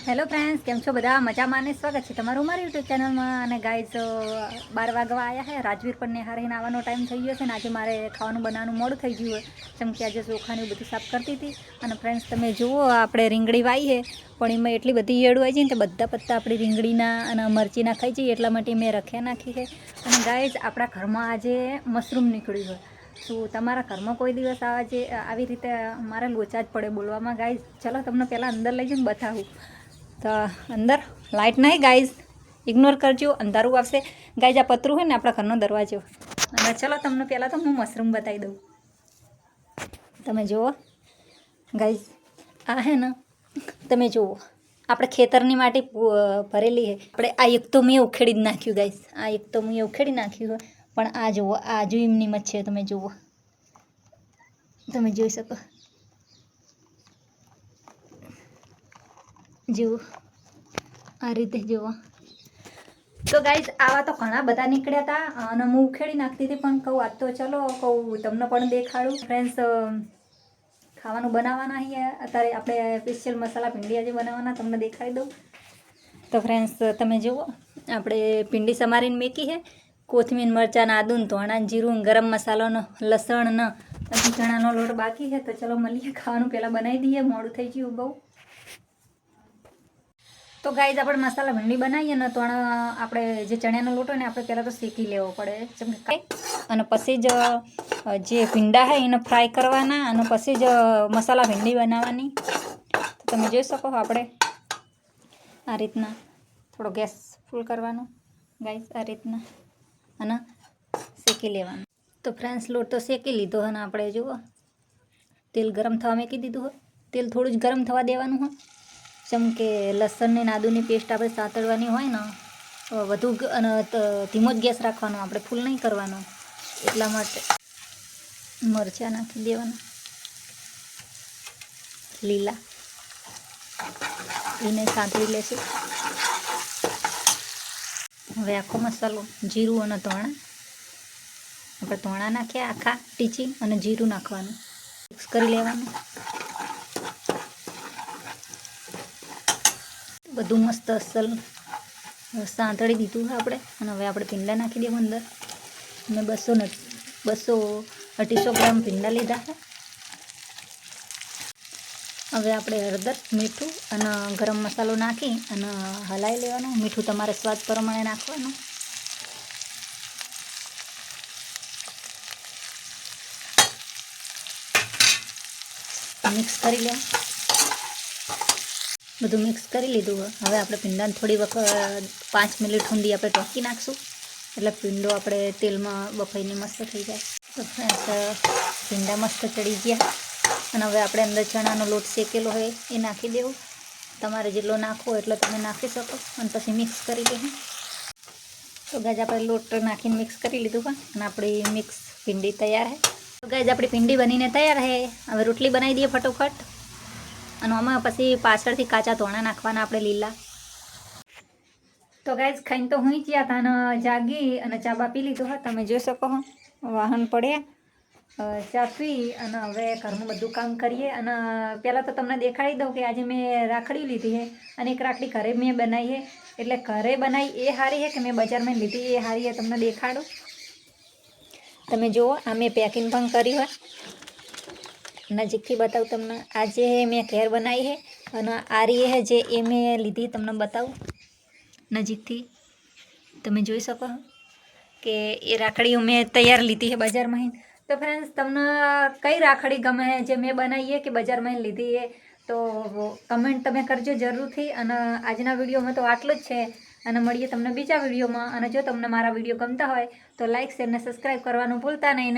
Hello friends, કેમ છો બધા? મજામાં ને સ્વાગત છે તમારું મારી યુટ્યુબ ચેનલમાં. અને ગાઈઝ 12 વાગવા આવ્યા છે. રાજવીર પણ નિહારીને આવવાનો ટાઈમ થઈ ગયો છે ને આજે મારે ખાવાનું બનાવવાનું મોડું થઈ ગયું હોય. જેમ કે આજે ચોખાને બધું સાફ કરતી હતી. અને ફ્રેન્ડ્સ તમે જુઓ, આપણે રીંગણી વાવી છે પણ એમાં એટલી બધી ઈયળો આવી છે ને કે બધા પત્તા આપણી રીંગણીના અને મરચીના ખાઈ જઈએ, એટલા માટે મેં રખ્યા નાખી છે. અને ગાઈઝ આપણા ઘરમાં આજે મશરૂમ નીકળ્યું હોય. શું તમારા ઘરમાં કોઈ દિવસ આવી રીતે મારે લોચા જ પડે બોલવામાં ગાઈઝ? ચલો તમને પહેલાં અંદર લઈ જઈને બતાવું. તો અંદર લાઇટ નહીં ગાઈઝ, ઇગ્નોર કરજો, અંધારું આવશે ગાઈઝ. આ પતરું હોય ને આપણા ઘરનો દરવાજો. અને ચલો તમને પહેલાં તો હું મશરૂમ બતાવી દઉં. તમે જુઓ ગાઈઝ, આ હે ને, તમે જુઓ આપણે ખેતરની માટી ભરેલી છે. આપણે આ એક તો મેં ઉખેડી જ નાખ્યું ગાઈઝ, આ એક તો મેં ઉખેડી નાખ્યું હોય. પણ આ જુઓ, આ જો એમની મત છે. તમે જુઓ, તમે જોઈ શકો, જુઓ આ રીતે જુઓ. તો ગાઈઝ આવા તો ઘણા બધા નીકળ્યા હતા અને હું ઉખેડી નાખતી હતી. પણ કહું આજ તો ચલો કહું તમને પણ દેખાડું. ફ્રેન્ડ્સ ખાવાનું બનાવવાના છીએ અત્યારે. આપણે સ્પેશિયલ મસાલા ભીંડી આજે બનાવવાના, તમને દેખાડી દઉં. તો ફ્રેન્ડ્સ તમે જુઓ, આપણે ભીંડી સમારીને મેકી છે. કોથમીર, મરચાં, આદું, ધોણા, જીરું, ગરમ મસાલોનો, લસણ ને હજી ચણાનો લોટ બાકી છે. તો ચલો મળીએ, ખાવાનું પહેલાં બનાવી દઈએ, મોડું થઈ ગયું બહુ. તો ગાઈઝ આપણે મસાલા ભીંડી બનાવીએ ને તો આપણે જે ચણાનો લોટ હોય ને આપણે પહેલાં તો શેકી લેવો પડે. જેમ કે અને પછી જ જે ભીંડા છે એને ફ્રાય કરવાના અને પછી જ મસાલા ભીંડી બનાવવાની. તો તમે જોઈ શકો આપણે આ રીતના થોડો ગેસ ફૂલ કરવાનો ગાઈઝ, આ રીતના, અને શેકી લેવાનું. તો ફ્રેન્ડ્સ લોટ તો શેકી લીધો અને આપણે જુઓ તેલ ગરમ થવા મૂકી દીધું હોય. તેલ થોડું જ ગરમ થવા દેવાનું હોય. જેમ કે લસણ ને આદુની પેસ્ટ આપણે સાતળવાની હોય ને વધુ, અને ધીમો જ ગેસ રાખવાનો, આપણે ફૂલ નહીં કરવાનો. એટલા માટે મરચાં નાખી દેવાના લીલા, એને સાંતળી લેશું. હવે આખો મસાલો, જીરું અને ધાણા, આપણે ધાણા નાખ્યા આખા ટીચી અને જીરું નાખવાનું, મિક્સ કરી લેવાનું. બધું મસ્ત અસલ સાંતળી દીધું છે આપણે. અને હવે આપણે ભીંડા નાખી દઈએ અંદર. મેં 200-250 ગ્રામ ભીંડા લીધા છે. હવે આપણે હળદર, મીઠું અને ગરમ મસાલો નાખી અને હલાવી લેવાનું. મીઠું તમારે સ્વાદ પ્રમાણે નાખવાનું. મિક્સ કરી લેવાનું. બધું મિક્સ કરી લીધું હોય. હવે આપણે ભીંડાને થોડી વખત 5 મિનિટ સુધી આપણે ઢોકી નાખશું, એટલે ભીંડો આપણે તેલમાં બફાઈને મસ્ત થઈ જાય. તો ભીંડા મસ્ત ચડી ગયા. અને હવે આપણે અંદર ચણાનો લોટ શેકેલો હોય એ નાખી દેવું. તમારે જેટલો નાખવો એટલો તમે નાખી શકો. અને પછી મિક્સ કરી દેવું. તો ગાઈઝ આપણે લોટ નાખીને મિક્સ કરી લીધું હોય અને આપણી મિક્સ ભીંડી તૈયાર છે. તો ગાઈઝ આપણી ભીંડી બનીને તૈયાર છે. હવે રોટલી બનાવી દઈએ ફટોફટ. અને આમાં પછી પાછળથી કાચા ધોણા નાખવાના આપણે લીલા. તો ગાઈઝ ખાઈને તો હું ગયા હતા અને જાગી અને ચા બા પી લીધું હોય. તમે જોઈ શકો વાહન પડ્યા ચા પી અને હવે ઘરનું બધું કામ કરીએ. અને પહેલાં તો તમને દેખાડી દઉં કે આજે મેં રાખડી લીધી છે અને એક રાખડી ઘરે મેં બનાવી છે. એટલે ઘરે બનાવી એ સારી છે કે મેં બજારમાં લીધી એ સારી છે, તમને દેખાડું. તમે જુઓ આ મેં પેકિંગ પણ કરી હોય, નજીકથી બતાવું તમને. આજે મેં ઘેર બનાવી છે અને આ રહી છે જે એ મેં લીધી, તમને બતાવું નજીકથી. તમે જોઈ શકો કે એ રાખડીઓ મેં તૈયાર લીધી છે બજારમાં. તો ફ્રેન્ડ્સ તમને કઈ રાખડી ગમે જે મેં બનાવી કે બજારમાં લીધી એ તો કમેન્ટ તમે કરજો જરૂરથી. અને આજના વિડીયોમાં તો આટલું જ છે. અને મળીએ તમને બીજા વિડીયોમાં. અને જો તમને મારા વિડીયો ગમતા હોય તો લાઇક, શેર અને સબસ્ક્રાઈબ કરવાનું ભૂલતા નહીં.